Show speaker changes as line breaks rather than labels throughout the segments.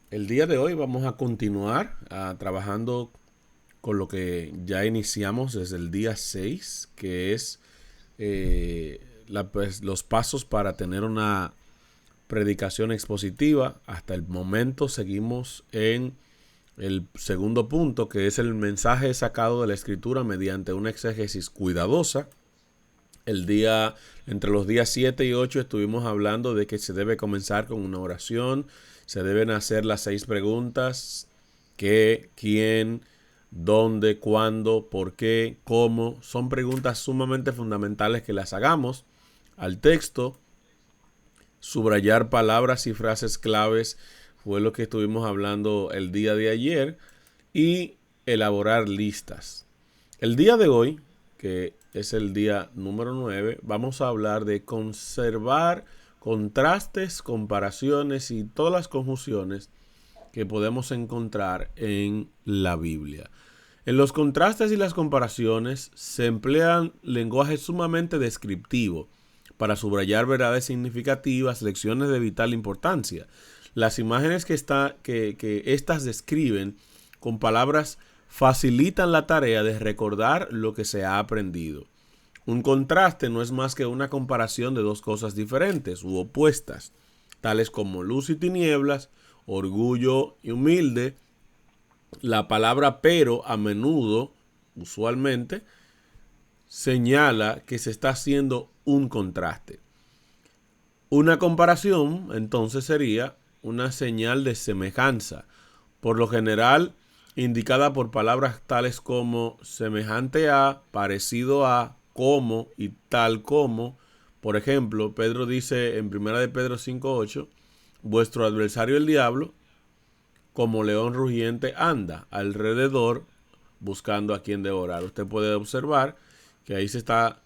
El día de hoy vamos a continuar trabajando con lo que ya iniciamos desde el día 6, que es los pasos para tener una predicación expositiva. Hasta el momento seguimos en el segundo punto, que es el mensaje sacado de la escritura mediante una exégesis cuidadosa. Entre los días 7 y 8 estuvimos hablando de que se debe comenzar con una oración, se deben hacer las 6 preguntas: qué, quién, dónde, cuándo, por qué, cómo. Son preguntas sumamente fundamentales que las hagamos al texto. Subrayar palabras y frases claves fue lo que estuvimos hablando el día de ayer, y elaborar listas. El día de hoy, que es el día número 9, vamos a hablar de conservar contrastes, comparaciones y todas las conjunciones que podemos encontrar en la Biblia. En los contrastes y las comparaciones se emplean lenguaje sumamente descriptivo para subrayar verdades significativas, lecciones de vital importancia. Las imágenes que estas describen con palabras facilitan la tarea de recordar lo que se ha aprendido. Un contraste no es más que una comparación de dos cosas diferentes u opuestas, tales como luz y tinieblas, orgullo y humilde. La palabra pero a menudo, usualmente, señala que se está haciendo un contraste. Una comparación, entonces, sería una señal de semejanza, por lo general indicada por palabras tales como semejante a, parecido a, como y tal como. Por ejemplo, Pedro dice en 1 de Pedro 5:8: vuestro adversario el diablo, como león rugiente, anda alrededor buscando a quien devorar. Usted puede observar que ahí se está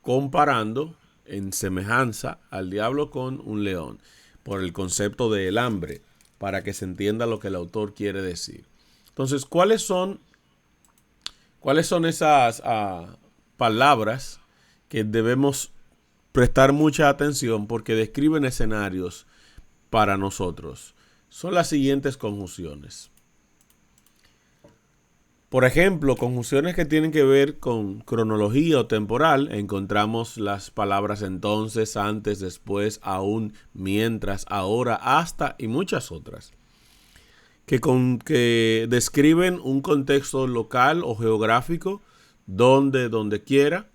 comparando en semejanza al diablo con un león, por el concepto del hambre, para que se entienda lo que el autor quiere decir. Entonces, ¿cuáles son esas palabras que debemos prestar mucha atención porque describen escenarios para nosotros? Son las siguientes conjunciones. Por ejemplo, conjunciones que tienen que ver con cronología o temporal, encontramos las palabras entonces, antes, después, aún, mientras, ahora, hasta y muchas otras, que describen un contexto local o geográfico, donde quiera,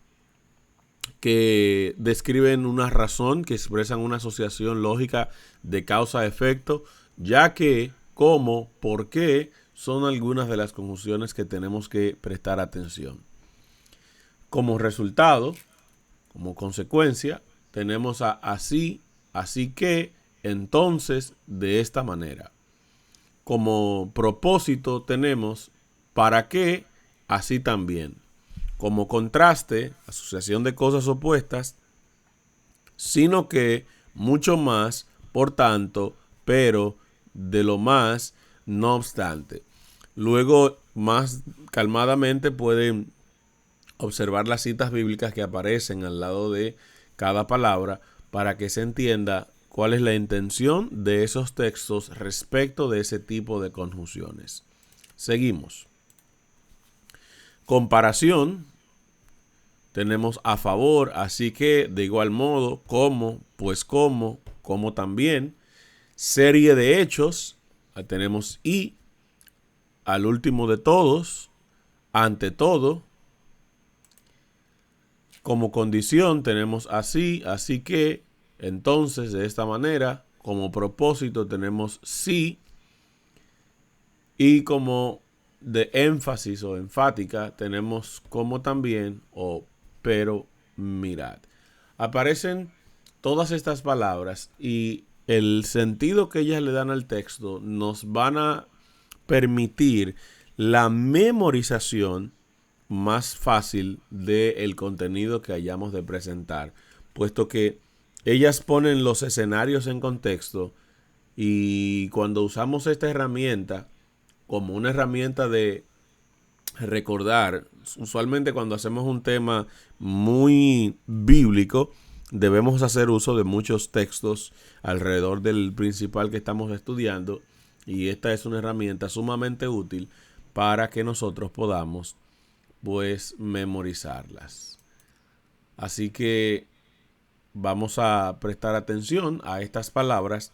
que describen una razón, que expresan una asociación lógica de causa-efecto, ya que, cómo, por qué, son algunas de las conjunciones que tenemos que prestar atención. Como resultado, como consecuencia, tenemos a así, así que, entonces, de esta manera. Como propósito tenemos para qué, así también. Como contraste, asociación de cosas opuestas, sino que, mucho más, por tanto, pero, de lo más, no obstante. Luego, más calmadamente, pueden observar las citas bíblicas que aparecen al lado de cada palabra para que se entienda cuál es la intención de esos textos respecto de ese tipo de conjunciones. Seguimos. Comparación. Tenemos a favor, así que, de igual modo, como, pues como también. Serie de hechos. Tenemos y, al último de todos, ante todo. Como condición tenemos así, así que, entonces, de esta manera. Como propósito tenemos sí. Y como de énfasis o enfática tenemos como también o pero mirad. Aparecen todas estas palabras y el sentido que ellas le dan al texto nos van a permitir la memorización más fácil del contenido que hayamos de presentar, puesto que ellas ponen los escenarios en contexto, y cuando usamos esta herramienta como una herramienta de recordar, usualmente cuando hacemos un tema muy bíblico, debemos hacer uso de muchos textos alrededor del principal que estamos estudiando, Y esta es una herramienta sumamente útil para que nosotros podamos, pues, memorizarlas. Así que vamos a prestar atención a estas palabras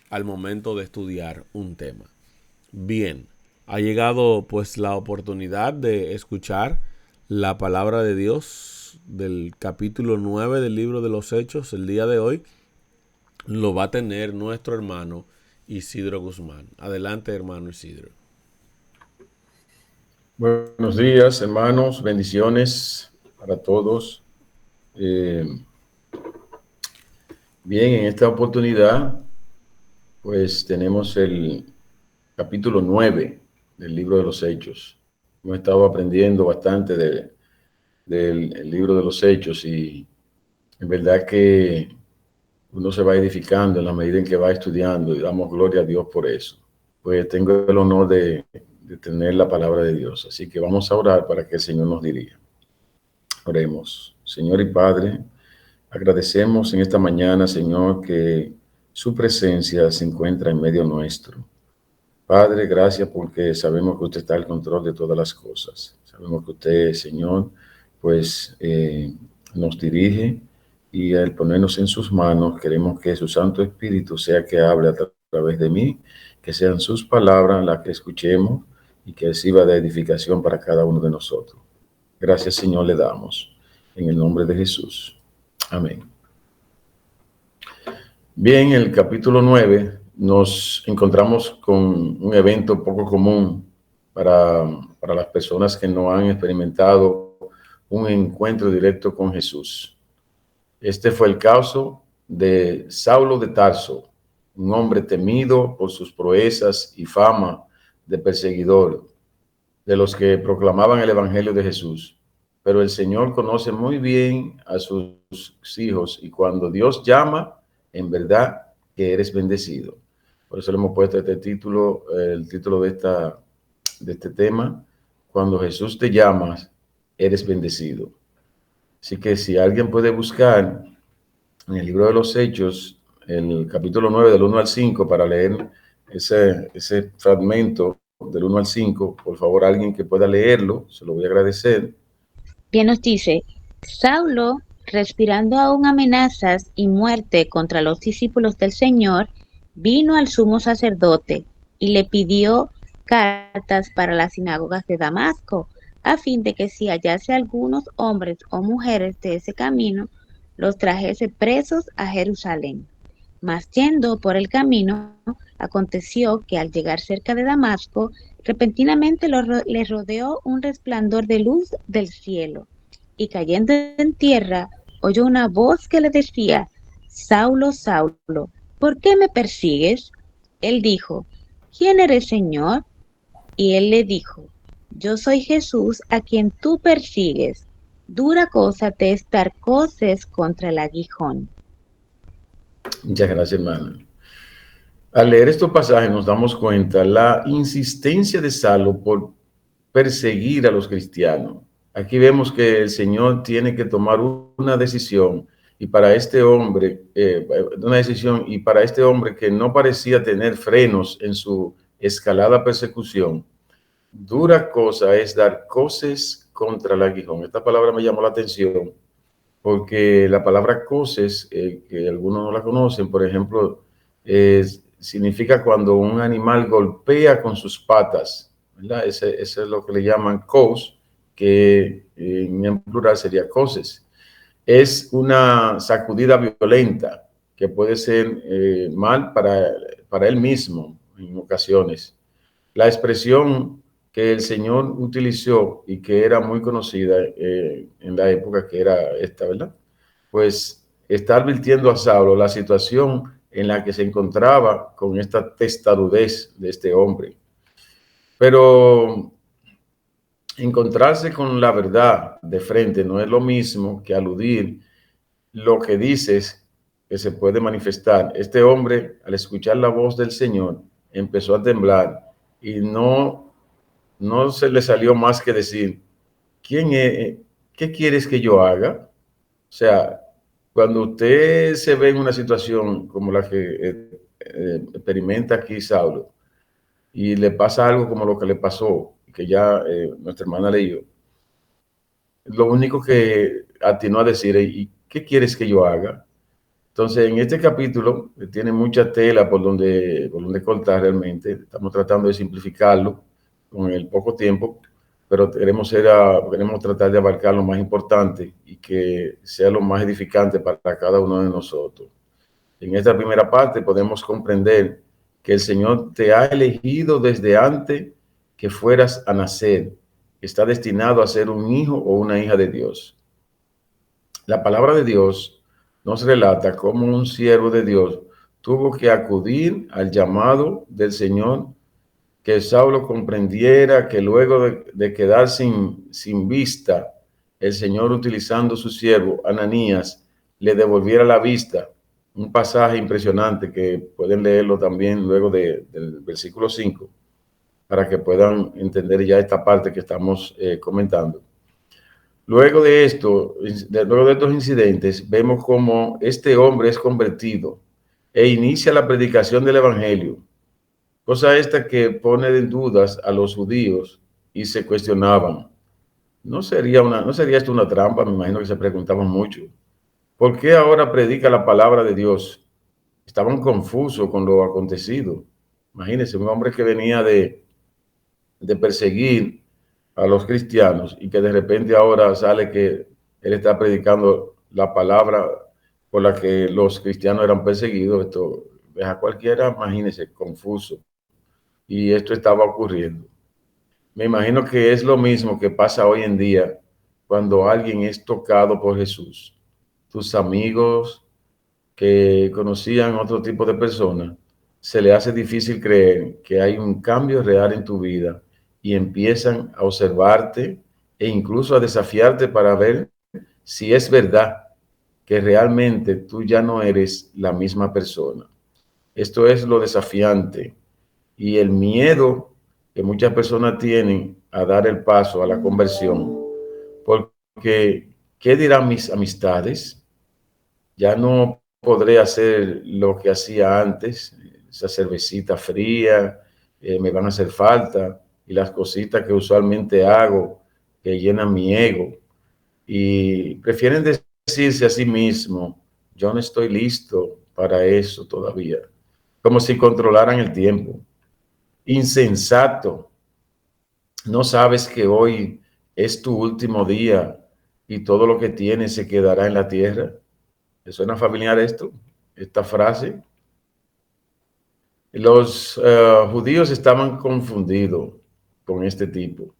al momento de estudiar un tema. Bien, ha llegado pues la oportunidad de escuchar la palabra de Dios del capítulo 9 del libro de los Hechos. El día de hoy lo va a tener nuestro hermano Isidro Guzmán. Adelante, hermano Isidro.
Buenos días, hermanos, bendiciones para todos. Eh, Bien, en esta oportunidad, pues tenemos el capítulo 9 del libro de los Hechos. Hemos estado aprendiendo bastante del libro de los Hechos y en verdad que uno se va edificando en la medida en que va estudiando y damos gloria a Dios por eso. Pues tengo el honor de tener la palabra de Dios, así que vamos a orar para que el Señor nos dirija. Oremos. Señor y Padre, agradecemos en esta mañana, Señor, que su presencia se encuentra en medio nuestro. Padre, gracias porque sabemos que usted está al control de todas las cosas. Sabemos que usted, Señor, pues nos dirige y al ponernos en sus manos, queremos que su Santo Espíritu sea que hable a través de mí, que sean sus palabras las que escuchemos y que sirva de edificación para cada uno de nosotros. Gracias, Señor, le damos. En el nombre de Jesús. Amén. Bien, en el capítulo 9 nos encontramos con un evento poco común para las personas que no han experimentado un encuentro directo con Jesús. Este fue el caso de Saulo de Tarso, un hombre temido por sus proezas y fama de perseguidor de los que proclamaban el Evangelio de Jesús. Pero el Señor conoce muy bien a sus hijos y cuando Dios llama, en verdad que eres bendecido. Por eso le hemos puesto este título, el título de este tema, cuando Jesús te llama, eres bendecido. Así que si alguien puede buscar en el libro de los Hechos, el capítulo 9 del 1 al 5, para leer ese fragmento del 1 al 5, por favor, alguien que pueda leerlo, se lo voy a agradecer.
Bien nos dice, Saulo, respirando aún amenazas y muerte contra los discípulos del Señor, vino al sumo sacerdote y le pidió cartas para las sinagogas de Damasco, a fin de que si hallase algunos hombres o mujeres de ese camino, los trajese presos a Jerusalén. Mas yendo por el camino, aconteció que al llegar cerca de Damasco, repentinamente le rodeó un resplandor de luz del cielo, y cayendo en tierra, oyó una voz que le decía, Saulo, Saulo, ¿por qué me persigues? Él dijo, ¿quién eres, Señor? Y él le dijo, yo soy Jesús a quien tú persigues. Dura cosa te es dar coces contra el aguijón.
Muchas gracias, hermano. Al leer estos pasajes nos damos cuenta la insistencia de Saulo por perseguir a los cristianos. Aquí vemos que el Señor tiene que tomar una decisión y para este hombre, para este hombre que no parecía tener frenos en su escalada persecución, dura cosa es dar coces contra el aguijón. Esta palabra me llamó la atención porque la palabra coces, que algunos no la conocen, por ejemplo, significa cuando un animal golpea con sus patas, ¿verdad? Ese es lo que le llaman cos, que en plural sería coces. Es una sacudida violenta que puede ser mal para él mismo en ocasiones. La expresión que el Señor utilizó y que era muy conocida en la época que era esta, ¿verdad? Pues está advirtiendo a Saulo la situación en la que se encontraba con esta testarudez de este hombre. Pero encontrarse con la verdad de frente no es lo mismo que aludir lo que dices que se puede manifestar. Este hombre, al escuchar la voz del Señor, empezó a temblar y no se le salió más que decir, ¿quién es? ¿Qué quieres que yo haga? O sea, cuando usted se ve en una situación como la que experimenta aquí Saulo, y le pasa algo como lo que le pasó, que ya nuestra hermana leyó, lo único que atinó a decir es, ¿y qué quieres que yo haga? Entonces, en este capítulo tiene mucha tela por donde cortar realmente. Estamos tratando de simplificarlo con el poco tiempo, pero queremos tratar de abarcar lo más importante y que sea lo más edificante para cada uno de nosotros. En esta primera parte podemos comprender que el Señor te ha elegido desde antes que fueras a nacer. Está destinado a ser un hijo o una hija de Dios. La palabra de Dios nos relata cómo un siervo de Dios tuvo que acudir al llamado del Señor, que Saulo comprendiera que luego de quedar sin vista, el Señor, utilizando su siervo Ananías, le devolviera la vista. Un pasaje impresionante que pueden leerlo también luego del versículo 5, para que puedan entender ya esta parte que estamos comentando. Luego de estos incidentes, vemos cómo este hombre es convertido e inicia la predicación del evangelio. Cosa esta que pone en dudas a los judíos y se cuestionaban. ¿No sería esto una trampa? Me imagino que se preguntaban mucho. ¿Por qué ahora predica la palabra de Dios? Estaban confusos con lo acontecido. Imagínense, un hombre que venía de perseguir a los cristianos y que de repente ahora sale que él está predicando la palabra por la que los cristianos eran perseguidos. Esto deja a cualquiera, imagínense, confuso. Y esto estaba ocurriendo. Me imagino que es lo mismo que pasa hoy en día cuando alguien es tocado por Jesús. Tus amigos que conocían otro tipo de personas, se le hace difícil creer que hay un cambio real en tu vida y empiezan a observarte e incluso a desafiarte para ver si es verdad que realmente tú ya no eres la misma persona. Esto es lo desafiante y el miedo que muchas personas tienen a dar el paso a la conversión, porque ¿qué dirán mis amistades? Ya no podré hacer lo que hacía antes, esa cervecita fría, me van a hacer falta, y las cositas que usualmente hago que llenan mi ego, y prefieren decirse a sí mismo, yo no estoy listo para eso todavía, como si controlaran el tiempo. Insensato, ¿no sabes que hoy es tu último día y todo lo que tienes se quedará en la tierra? ¿Te suena familiar esta frase? Los judíos estaban confundidos con este tipo,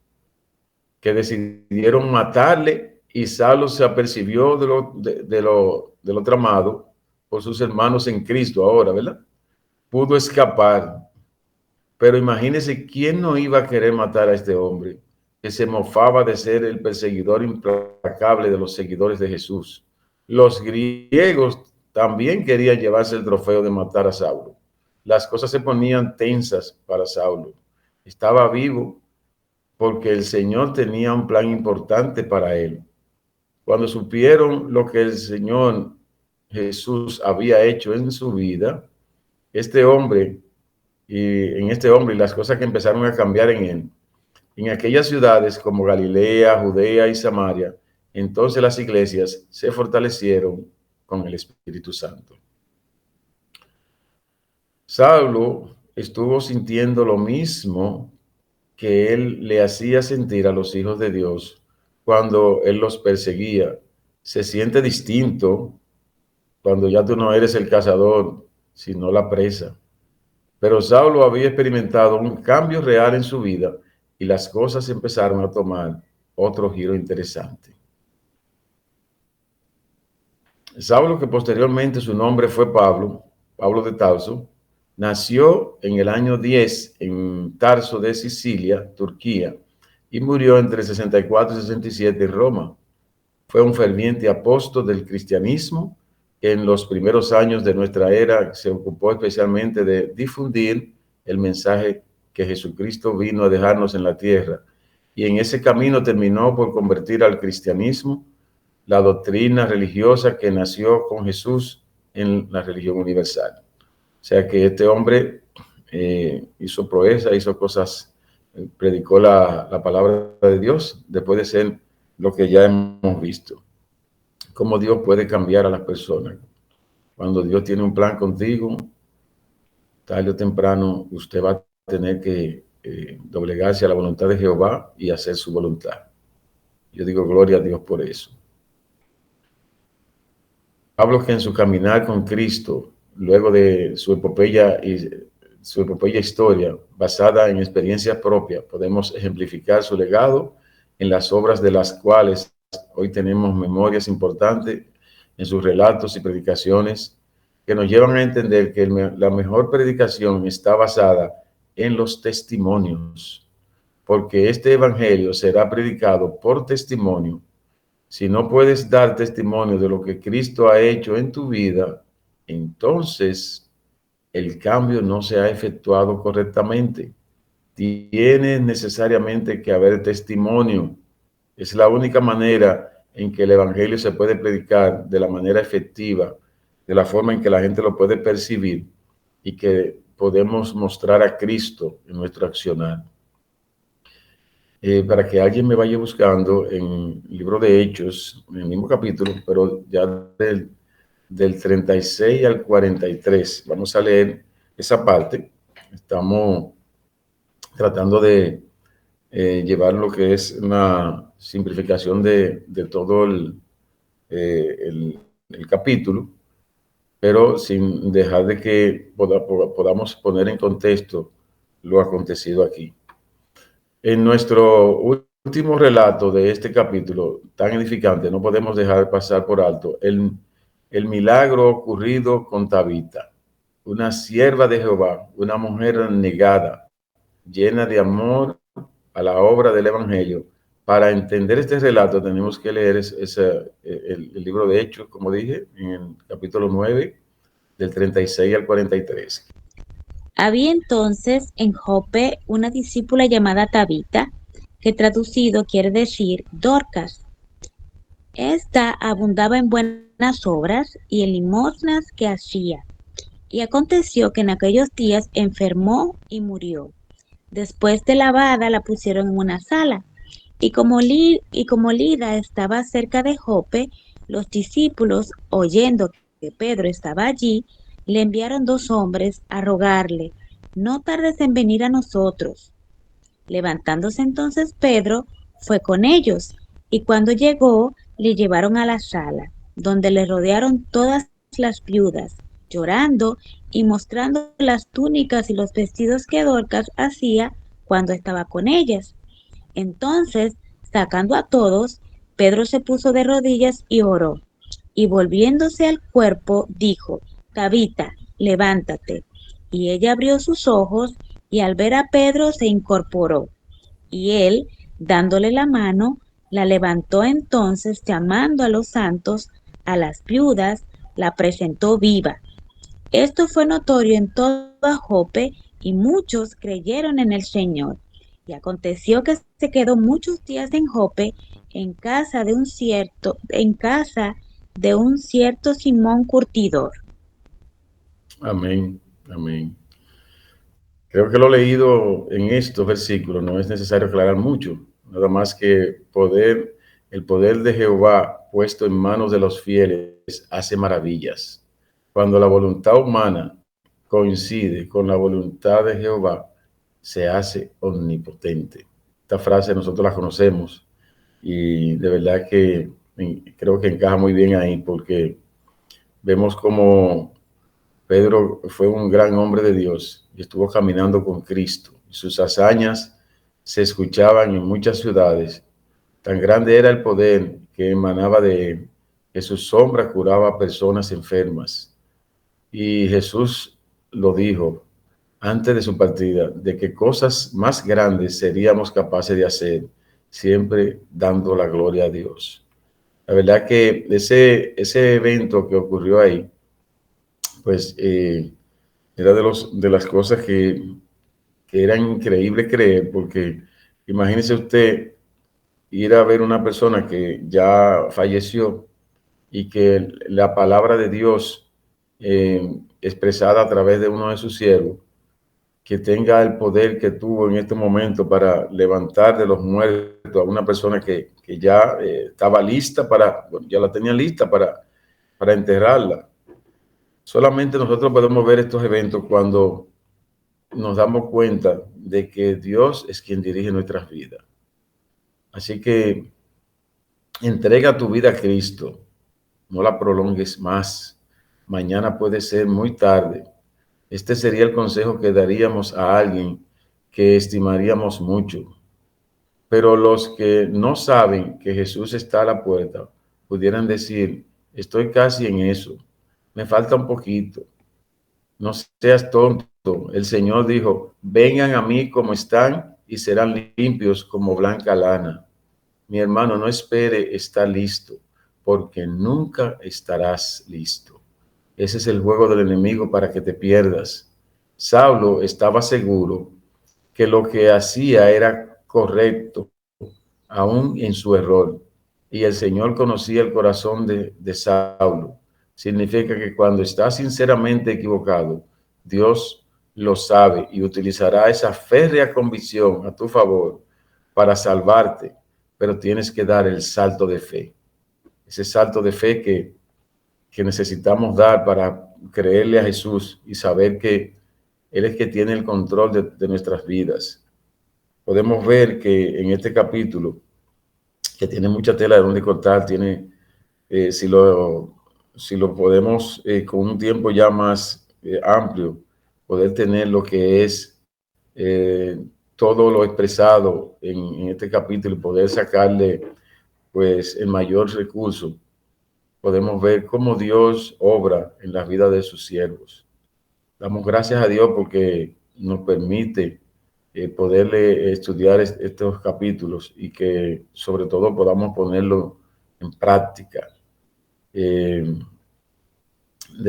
que decidieron matarle, y Saulo se apercibió de lo tramado por sus hermanos en Cristo ahora, ¿verdad? Pudo escapar, pero imagínense quién no iba a querer matar a este hombre, que se mofaba de ser el perseguidor implacable de los seguidores de Jesús. Los griegos también querían llevarse el trofeo de matar a Saulo. Las cosas se ponían tensas para Saulo. Estaba vivo porque el Señor tenía un plan importante para él. Cuando supieron lo que el Señor Jesús había hecho en su vida, en este hombre y las cosas que empezaron a cambiar en él, en aquellas ciudades como Galilea, Judea y Samaria, entonces las iglesias se fortalecieron con el Espíritu Santo. Saulo estuvo sintiendo lo mismo que él le hacía sentir a los hijos de Dios cuando él los perseguía. Se siente distinto cuando ya tú no eres el cazador, sino la presa. Pero Saulo había experimentado un cambio real en su vida y las cosas empezaron a tomar otro giro interesante. Saulo, que posteriormente su nombre fue Pablo de Tarso, nació en el año 10 en Tarso de Sicilia, Turquía, y murió entre 64 y 67 en Roma. Fue un ferviente apóstol del cristianismo que en los primeros años de nuestra era se ocupó especialmente de difundir el mensaje que Jesucristo vino a dejarnos en la tierra, y en ese camino terminó por convertir al cristianismo, la doctrina religiosa que nació con Jesús, en la religión universal. sea que este hombre hizo proeza, hizo cosas, predicó la palabra de Dios después de ser lo que ya hemos visto. Cómo Dios puede cambiar a las personas. Cuando Dios tiene un plan contigo, tarde o temprano usted va a tener que doblegarse a la voluntad de Jehová y hacer su voluntad. Yo digo gloria a Dios por eso. Pablo, que en su caminar con Cristo, luego de su epopeya historia, basada en experiencias propias, podemos ejemplificar su legado en las obras de las cuales hoy tenemos memorias importantes en sus relatos y predicaciones que nos llevan a entender que la mejor predicación está basada en los testimonios, porque este evangelio será predicado por testimonio. Si no puedes dar testimonio de lo que Cristo ha hecho en tu vida, entonces el cambio no se ha efectuado correctamente. Tiene necesariamente que haber testimonio. Es la única manera en que el evangelio se puede predicar de la manera efectiva, de la forma en que la gente lo puede percibir y que podemos mostrar a Cristo en nuestro accionar. Para que alguien me vaya buscando en el libro de Hechos, en el mismo capítulo, pero ya del 36 al 43. Vamos a leer esa parte. Estamos tratando de llevar lo que es una simplificación de todo el capítulo, pero sin dejar de que podamos poner en contexto lo acontecido aquí. En nuestro último relato de este capítulo tan edificante, no podemos dejar pasar por alto el milagro ocurrido con Tabita, una sierva de Jehová, una mujer negada, llena de amor a la obra del Evangelio. Para entender este relato tenemos que leer el libro de Hechos, como dije, en el capítulo 9, del 36 al 43.
Había entonces en Jope una discípula llamada Tabita, que traducido quiere decir Dorcas. Esta abundaba en buenas obras y en limosnas que hacía. Y aconteció que en aquellos días enfermó y murió. Después de lavada la pusieron en una sala. Y como Lida estaba cerca de Jope, los discípulos, oyendo que Pedro estaba allí, le enviaron 2 hombres a rogarle: no tardes en venir a nosotros. Levantándose entonces Pedro, fue con ellos, y cuando llegó, le llevaron a la sala, donde le rodearon todas las viudas, llorando y mostrando las túnicas y los vestidos que Dorcas hacía cuando estaba con ellas. Entonces, sacando a todos, Pedro se puso de rodillas y oró, y volviéndose al cuerpo, dijo: Tabita, levántate. Y ella abrió sus ojos, y al ver a Pedro se incorporó. Y él, dándole la mano, la levantó. Entonces, llamando a los santos, a las viudas, la presentó viva. Esto fue notorio en toda Jope, y muchos creyeron en el Señor. Y aconteció que se quedó muchos días en Jope, en casa de un cierto Simón curtidor.
Amén, amén. Creo que lo leído en estos versículos no es necesario aclarar mucho, nada más que el poder de Jehová puesto en manos de los fieles hace maravillas. Cuando la voluntad humana coincide con la voluntad de Jehová, se hace omnipotente. Esta frase nosotros la conocemos y de verdad que creo que encaja muy bien ahí, porque vemos como Pedro fue un gran hombre de Dios y estuvo caminando con Cristo. Sus hazañas se escuchaban en muchas ciudades. Tan grande era el poder que emanaba de él, que su sombra curaba a personas enfermas. Y Jesús lo dijo antes de su partida, de que cosas más grandes seríamos capaces de hacer, siempre dando la gloria a Dios. La verdad que ese evento que ocurrió ahí, pues era de las cosas que eran increíbles creer, porque imagínese usted ir a ver una persona que ya falleció y que la palabra de Dios expresada a través de uno de sus siervos, que tenga el poder que tuvo en este momento para levantar de los muertos a una persona que ya estaba lista bueno, ya la tenía lista para enterrarla. Solamente nosotros podemos ver estos eventos cuando nos damos cuenta de que Dios es quien dirige nuestras vidas. Así que entrega tu vida a Cristo, no la prolongues más. Mañana puede ser muy tarde. Este sería el consejo que daríamos a alguien que estimaríamos mucho. Pero los que no saben que Jesús está a la puerta, pudieran decir, estoy casi en eso, me falta un poquito. No seas tonto. El Señor dijo, vengan a mí como están y serán limpios como blanca lana. Mi hermano, no espere estar listo, porque nunca estarás listo. Ese es el juego del enemigo para que te pierdas. Saulo estaba seguro que lo que hacía era correcto, aún en su error. Y el Señor conocía el corazón de Saulo. Significa que cuando estás sinceramente equivocado, Dios lo sabe y utilizará esa férrea convicción a tu favor para salvarte, pero tienes que dar el salto de fe. Ese salto de fe que necesitamos dar para creerle a Jesús y saber que Él es que tiene el control de nuestras vidas. Podemos ver que en este capítulo, que tiene mucha tela de donde cortar, tiene, si lo podemos con un tiempo ya más amplio, poder tener lo que es todo lo expresado en este capítulo y poder sacarle pues el mayor recurso, podemos ver cómo Dios obra en la vida de sus siervos. Damos gracias a Dios porque nos permite poderle estudiar estos capítulos y que sobre todo podamos ponerlo en práctica. De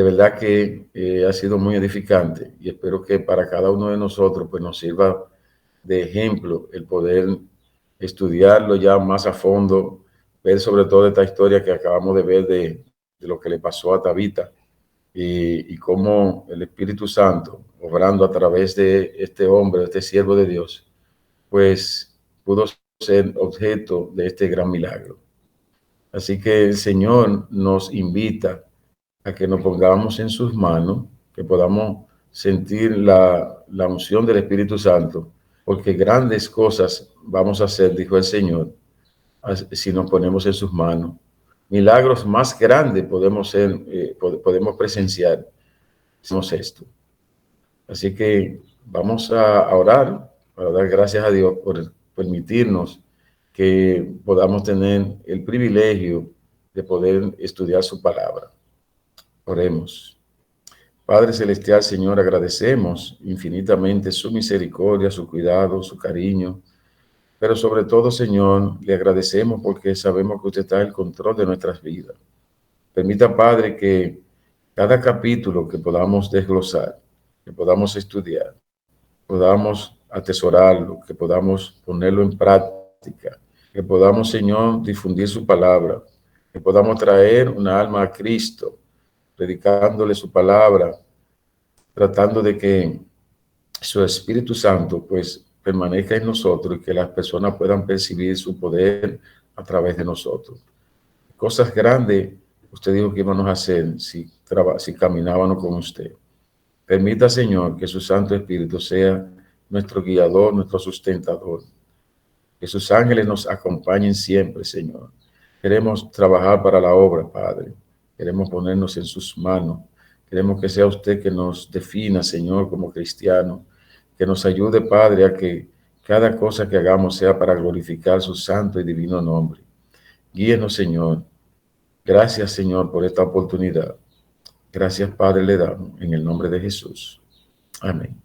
verdad que ha sido muy edificante y espero que para cada uno de nosotros pues nos sirva de ejemplo el poder estudiarlo ya más a fondo, ver sobre todo esta historia que acabamos de ver de lo que le pasó a Tabita y cómo el Espíritu Santo, obrando a través de este hombre, este siervo de Dios, pues pudo ser objeto de este gran milagro. Así que el Señor nos invita a que nos pongamos en sus manos, que podamos sentir la unción del Espíritu Santo, porque grandes cosas vamos a hacer, dijo el Señor, si nos ponemos en sus manos. Milagros más grandes podemos presenciar si hacemos esto. Así que vamos a orar, para dar gracias a Dios por permitirnos que podamos tener el privilegio de poder estudiar su palabra. Oremos. Padre Celestial, Señor, agradecemos infinitamente su misericordia, su cuidado, su cariño, pero sobre todo, Señor, le agradecemos porque sabemos que usted está en el control de nuestras vidas. Permita, Padre, que cada capítulo que podamos desglosar, que podamos estudiar, podamos atesorarlo, que podamos ponerlo en práctica, que podamos, Señor, difundir su palabra, que podamos traer una alma a Cristo, predicándole su palabra, tratando de que su Espíritu Santo pues permanezca en nosotros y que las personas puedan percibir su poder a través de nosotros. Cosas grandes usted dijo que íbamos a hacer si caminábamos con usted. Permita, Señor, que su Santo Espíritu sea nuestro guiador, nuestro sustentador. Que sus ángeles nos acompañen siempre, Señor. Queremos trabajar para la obra, Padre. Queremos ponernos en sus manos. Queremos que sea usted que nos defina, Señor, como cristianos. Que nos ayude, Padre, a que cada cosa que hagamos sea para glorificar su santo y divino nombre. Guíenos, Señor. Gracias, Señor, por esta oportunidad. Gracias, Padre, le damos en el nombre de Jesús. Amén.